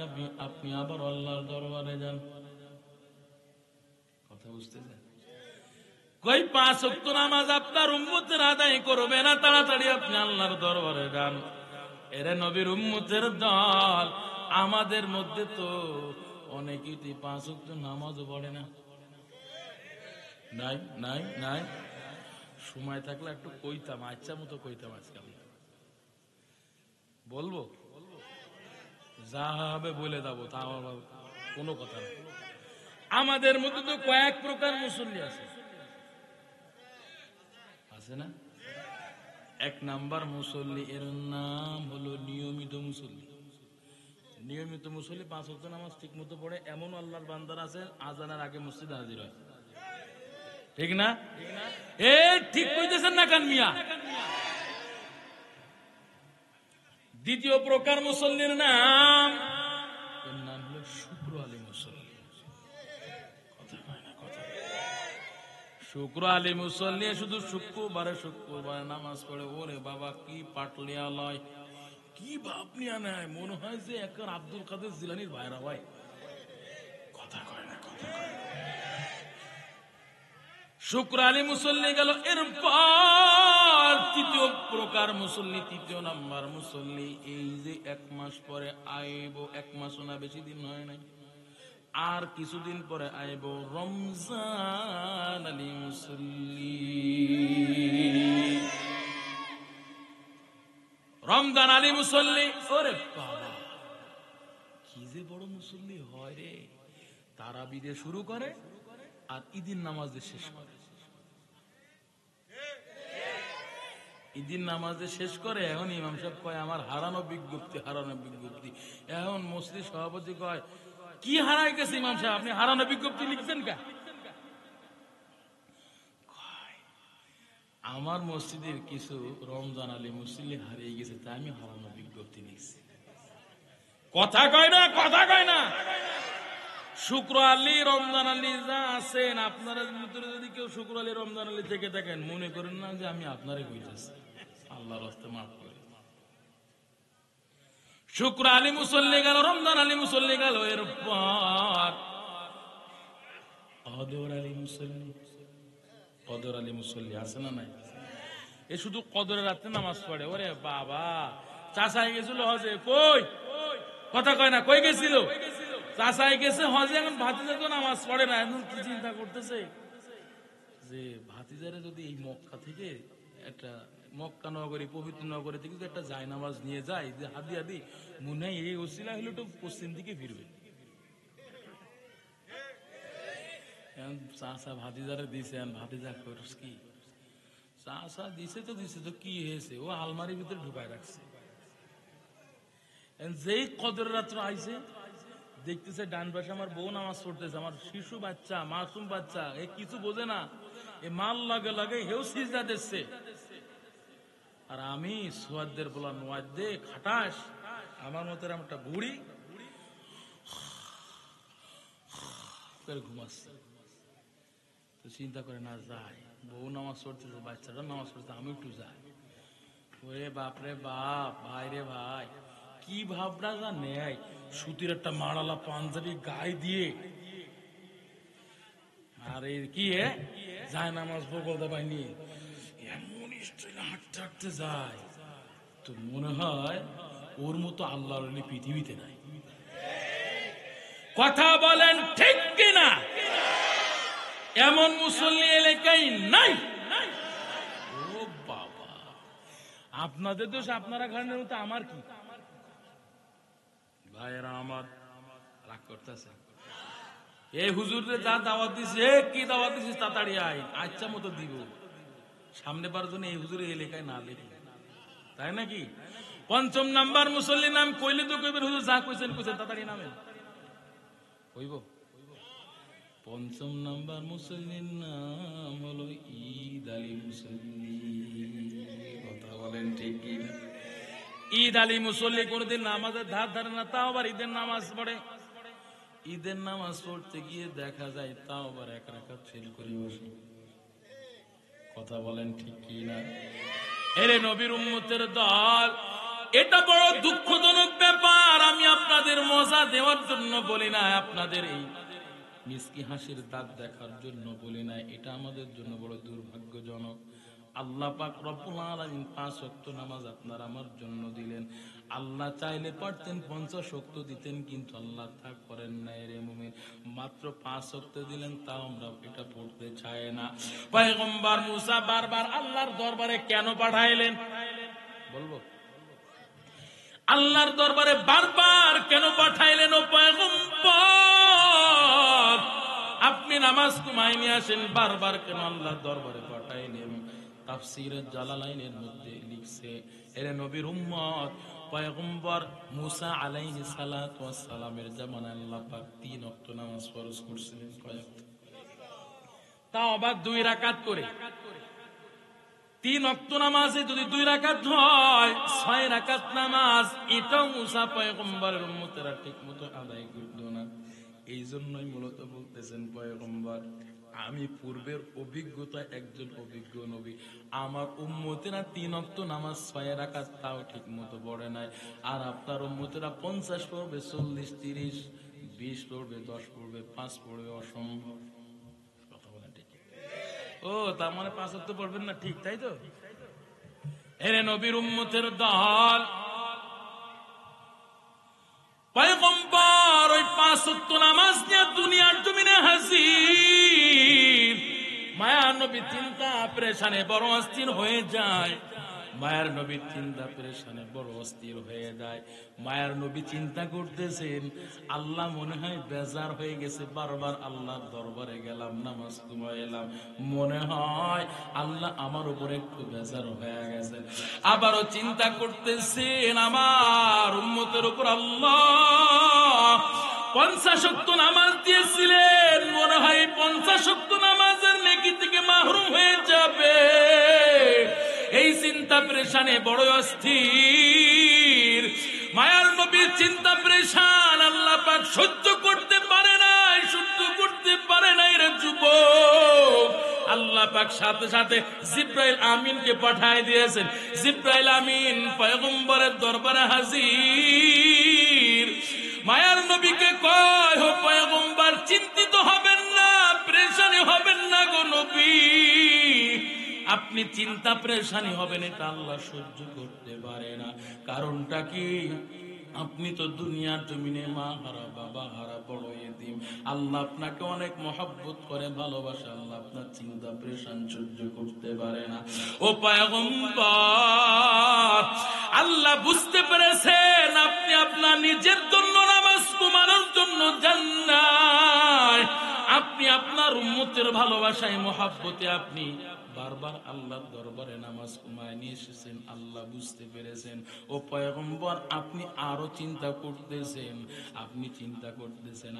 আপনি আবার আল্লাহর দরবারে যান। কথা বুঝতেছেন? কই 5 ওয়াক্ত নামাজ আপনার উম্মতের আদায় করবে না, তাড়াতাড়ি আপনি আল্লাহর দরবারে যান। এরে নবীর উম্মতের দল, আমাদের মধ্যে তো অনেকেই 5 ওয়াক্ত নামাজও পড়ে না। নাই নাই নাই, সময় থাকলে একটু কইতাম, আচ্ছা মতো কইতাম, আজকে বলবো, যা হবে বলে যাবো, তা আমার কোনো কথা না। আমাদের মধ্যে তো কয়েক প্রকার মুসল্লি আছে, আছে না? 1 নাম্বার মুসল্লি, এর নাম হলো নিয়মিত মুসল্লি। নিয়মিত মুসল্লি 5 ওয়াক্ত নামাজ ঠিক মতো পড়ে, এমন আল্লাহর বান্দার আছে আজানের আগে মসজিদে হাজির হয়, ঠিক না? এ ঠিক কইতেছেন না কান মিয়া? দ্বিতীয় প্রকার মুসল্লির নাম, এর নাম হলো শুক্র আলী মুসল্লি। কথা হয় না, কথা। শুক্র আলী মুসল্লি শুধু শুক্রবারে নামাজ পড়ে, ওরে বাবা কি পাটলিয়া লয়, কি ভাব নিয়ে নেয়, মনে হয় যে একবার আব্দুল কাদের জিলানির ভাইরা ভাই। কথা কয় না, কথা কয় না। শুক্র আলী মুসল্লি গেল। এরপর তৃতীয় প্রকার মুসল্লি, 3 নাম্বার মুসল্লি, এই যে 1 মাস পরে আইব, 1 মাসও না, বেশি দিন হয় নাই, আর কিছুদিন পরে আইব রমজান আলী মুসল্লি। রমজান আলী মুসল্লি, ওরে বাবা কি যে বড় মুসল্লি হয় রে, তারাবি দিয়ে শুরু করে আর ঈদের নামাজ দিয়ে শেষ করে, ঈদের নামাজে শেষ করে। এখন ইমাম সাহেব কয়, আমার হারানো বিজ্ঞপ্তি, হারানো বিজ্ঞপ্তি। এখন মসজিদ সভাপতি কয়, কি হারাই গেছে ইমাম সাহেব, আপনি হারানো বিজ্ঞপ্তি লিখছেন কা? আমার মসজিদের কিছু রমজান আলী মুসল্লি হারিয়ে গেছে, তাই আমি হারানো বিজ্ঞপ্তি লিখছি। কথা কয় না, কথা কয় না। শুক্র আলী, রমজান আলী যা আছেন, আপনারা ভিতরে যদি কেউ শুক্র আলী, রমজান আলী থেকে থাকেন, মনে করেন না যে আমি আপনারই কইতেছি, আল্লাহর রাস্তায় মাফ করে। শুক্র আলী মুসল্লি গেল, রমজান আলী মুসল্লি গেল, এরপর কদর আলী মুসল্লি। কদর আলী মুসল্লি আছে না নাই? এ শুধু কদরের রাতে নামাজ পড়ে। ওরে বাবা, চাচাই গেছিল হজে, কই কথা কয় না, কই গেছিল? চাচাই গেছে হজে, এখন ভাতিজা তো নামাজ পড়ে না। এখন কি চিন্তা করতেছে যে ভাতিজারে যদি এই মক্কা থেকে একটা, মক্কা নগরী, পবিত্র নগরী থেকে একটা জায়নামাজ নিয়ে যায়, যে হাদি হাদি মনে হয় এই ওসিলা হলে তো পশ্চিম দিকে ফিরবে। চাচা ভাতিজারে দিছে, ভাতিজা করস কি? চাচা দিছে তো কি হয়েছে, ও আলমারির ভিতরে ঢুকায় রাখছে। যেই কদর রাত্র আইছে, দেখতেছে ডান পাশে আমার বউ নামাজ পড়তেছে, আমার শিশু বাচ্চা, মাসুম বাচ্চা, এ কিছু বোঝে না, এ মাল লাগে লাগে হেউ সিজদা দিচ্ছে। আর আমি সোয়াদের বলা নোয়াদ দে খাটাস, আমার মতো একটা বুড়ি ঘুমাচ্ছে। তো চিন্তা করে না যায়, বউ নামাজ পড়তেছে, বাচ্চাটা নামাজ পড়তেছে, আমি একটু যাই। ওরে বাপরে বাপ, ভাই রে ভাই, কি ভাবনা যা নেয়, সুতির একটা মাড়ালা পাঞ্জাবি গায়ে দিয়ে, আর এই কি যায় নামাজ পড়তে পাইনি, এমন স্টাইলে হাঁটতে হাঁটতে যায়, তো মনে হয় ওর মতো আল্লাহর ওলি পৃথিবীতে নাই। কথা বলেন ঠিক কিনা? এমন মুসল্লি এলাকায় নাই। ও বাবা, আপনাদের দোষ, আপনারা ঘাড়ের মতো, আমার কি? ভাইয়েরা আমার রাগ করতেছে, এই হুজুরে যা দাওয়াত দিছে, কি দাওয়াত দিছিস তাড়াতাড়ি আয়, আচ্ছা মতো দিব, সামনে বার জন্য এই হুজুরে এলাকায় না লেখি, তাই নাকি? পঞ্চম নাম্বার মুসল্লির নাম কইলে তো কইবেন হুজুর যা কইছেন কইছেন তাড়াতাড়ি নামেন, কইব। পঞ্চম নাম্বার মুসল্লির নাম হলো ঈদ আলী মুসল্লি। কথা বলেন ঠিক কি না? ঈদ আলী মুসল্লি কোনদিন নামাজের ধার ধারে না, তাও আবার ঈদের নামাজ পড়ে। ঈদের নামাজ পড়তে গিয়ে দেখা যায় তাও আবার এক রাকাত ফেল করে বসে। কথা বলেন ঠিক কি না? এরে নবীর উম্মতের দল, এটা বড় দুঃখজনক ব্যাপার। আমি আপনাদের মজা দেওয়ার জন্য বলি না, আপনাদের এই মিসকি হাসির দাঁত দেখার জন্য বলি না, এটা আমাদের জন্য বড় দুর্ভাগ্যজনক। আল্লাহ পাক রব্বুল আলামিন 5 ওয়াক্ত নামাজ আপনার আমার জন্য দিলেন। আল্লাহ চাইলে পারতেন 50 ওয়াক্ত দিতেন, কিন্তু আল্লাহ তা করেন নাই রে মুমিন, মাত্র 5 ওয়াক্ত দিলেন, তাও আমরা এটা পড়তে চাই না। পয়গম্বর মুসা বারবার আল্লাহর দরবারে কেন পাঠাইলেন বলবো? আল্লাহর দরবারে বারবার কেন পাঠাইলেন? ও পয়গম্বর, আপনি নামাজ কমাই নিয়ে আসেন, বারবার কেন আল্লাহর দরবারে পাঠাইলেন? তাফসীরে জালালাইনের মধ্যে লিখছে, এরে নবীর উম্মত, পয়গম্বর মুসা আলাইহিস সালাতু ওয়াস সালামের জামানায় আল্লাহ পাক 3 ওয়াক্ত নামাজ ফরজ করেছিলেন। কয় ওয়াক্ত? তাও আবার 2 রাকাত করে। 3 ওয়াক্ত নামাজে যদি 2 রাকাত হয়, 6 রাকাত নামাজ, এটাও মুসা পয়গম্বরের উম্মতেরা ঠিক মতো আদায় করত না। এই জন্যই মূলত বলতেছেন পয়গম্বর, আমি পূর্বের অভিজ্ঞতা একজন অভিজ্ঞ নবী, আমার উম্মতেরা 3 ওয়াক্ত নামাজ 6 রাকাত তাও ঠিক মতো পড়ে নাই, আর আপনার উম্মতেরা 50 পড়বে, 40, 30, 20 পড়বে, 10 পড়বে, 5 পড়বে, অসম্ভব। কথা বলেন ঠিক? ও তার মানে 5 ওয়াক্ত পড়বেন না, ঠিক তাই তো? এরে নবীর উম্মতের দল, পয়গম্বর ওই 5 ওয়াক্ত নামাজ নিয়ে দুনিয়ার জমিনে হাজির। মায়ার নবী চিন্তা পেরেশানে বড় অস্থির হয়ে যায়। মায়ার নবী চিন্তা পেরেশানে বড় অস্থির হয়ে যায়। মায়ার নবী চিন্তা করতেছেন, আল্লাহ মনে হয় বেজার হয়ে গেছে, বারবার আল্লাহর দরবারে গেলাম, নামাজ কমায় এলাম, মনে হয় আল্লাহ আমার উপর একটু বেজার হয়ে গেছে। আবারও চিন্তা করতেছেন, আমার উম্মতের উপর আল্লাহ 50 ওয়াক্ত নামাজ দিয়েছিলেন, মনে হয় 50 ওয়াক্ত নামাজের নেকি থেকে মাহরুম হয়ে যাবে। এই চিন্তা পেরেশানে বড় অস্থির। মায়ার নবীর চিন্তা পেরেশান, আল্লাহ পাক সহ্য করতে পারে নাই, সহ্য করতে পারে নাই রে যুবক। আল্লাহ পাক সাথে সাথে জিব্রাইল আমিনকে পাঠায় দিয়েছেন। জিব্রাইল আমিন পয়গম্বরের দরবারে হাজির। মায়ার নবীকে কয়, হো পয়গম্বর, চিন্তিত হবেন না, পেরেশানি হবেন না গো নবী, আপনি চিন্তা পেরেশানি হবেন, এটা আল্লাহ সহ্য করতে পারে না। কারণটা কি? আপনি তো দুনিয়ার জমিনে মা হারা, বাবা হারা, বড় এতিম। আল্লাহ আপনাকে অনেক মহব্বত করে, ভালোবাসে। আল্লাহ আপনার চিন্তা পেরেশান সহ্য করতে পারে না। ও পয়গম্বর, আল্লাহ বুঝতে পেরেছেন আপনি আপনার নিজের জন্য নামাজ কুমানোর জন্য যান নাই, আপনি আপনার উম্মতের ভালোবাসায় মহব্বতে আপনি বারবার আল্লাহর দরবারে নামাজ কুমায় নিয়ে এসেছেন। আল্লাহ বুঝতে পেরেছেন। ও পয়গম্বর, আপনি আরো চিন্তা করতেছেন,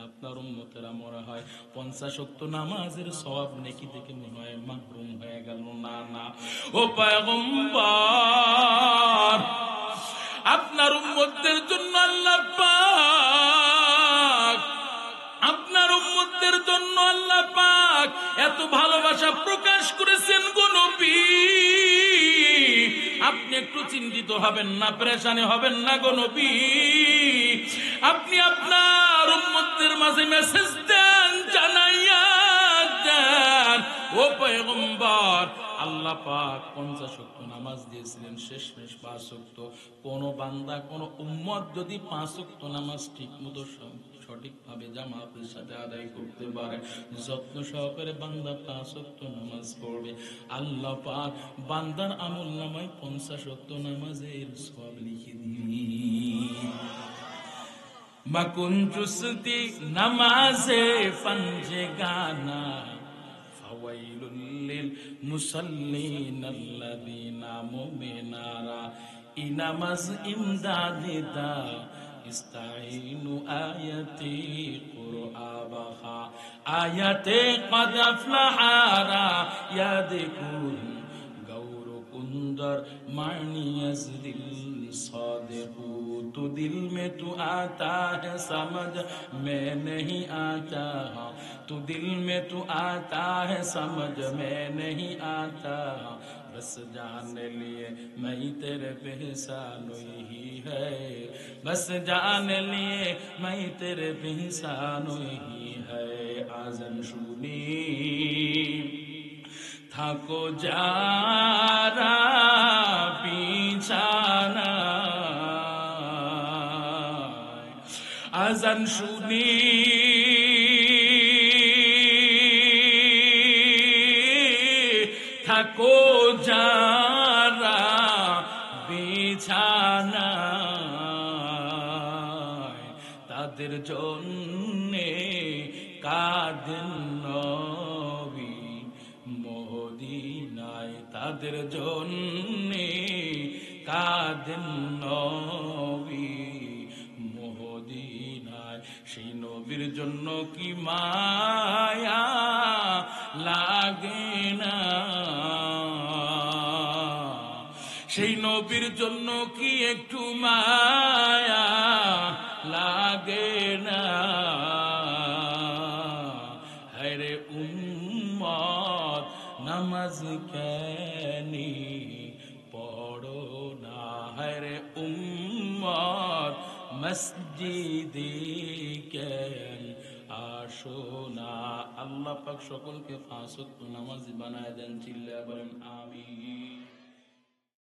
আপনার উম্মতেরা মনে হয় 50 ওয়াক্ত নামাজের সওয়াব নেকি থেকে মনে হয় মাহরুম হয়ে গেল। না, ও পয়গম্বর, আপনার উম্মতদের জন্য আল্লাহ পাক, আপনার উম্মতদের জন্য আল্লাহ পাক এত ভালোবাসা প্রকাশ করেছেন গো নবী। আপনি একটু চিন্তিত হবেন না, পেরেশানি হবেন না গো নবী। আপনি আপনার উম্মতদের মাঝে মেসেজ দেন, জানাইয়া দেন, ও পয়গম্বর, আল্লাহ পাক 50 ওয়াক্ত নামাজ দিয়েছিলেন, শেষমেশ 5 ওয়াক্ত। কোন বান্দা, কোন উম্মত যদি 5 ওয়াক্ত নামাজ ঠিক মতো সঠিকভাবে জামাতের সাথে আদায় করতে পারে, যত্ন সহকারে বান্দা 5 ওয়াক্ত নামাজ পড়বে, আল্লাহ পাক বান্দার আমলনামায় 50 ওয়াক্ত নামাজের সওয়াব লিখে দিবেন। মাকুন চুস্তি নামাজে ফঞ্জে গানা ফাওয়াইলুল লিল মুসাল্লিন আল্লাযিনা মুমিনারা ইনামাজ ইমদাদিদা ইস্তাইনু আয়াতি কুরআবাহা আয়াতে কদ আফলাহারা ইয়াদকুল গৌর কুন্দর মানিয়াজ দিল सादिकू तू दिल में तू आता है समझ मैं नहीं आता, तू दिल में तू आता है समझ मैं नहीं आता, बस जान लिए मैं तेरे पहचान ही है, बस जान लिए मैं तेरे पहचान ही है। आज़न सुनी থাকো যারা বিছানা, আজান শুনি থাকো যারা বিছানা, তাদের জন্যে কাঁদেন নবী মদিনায়, তাদের জন্যে কাঁদেন নবী মদিনায়। সেই নবীর জন্য কি মায়া লাগে না, সেই নবীর জন্য কি একটু মায়া লাগে না? হরে উম্মত নামাজ কেনি পড়ো না, হরে উম্মত মসজিদে কেন আসো না। আল্লাহ পাক সকলকে 5 ওয়াক্ত নামাজি বানায় দেন, চিল্লায়া বলেন আমিন।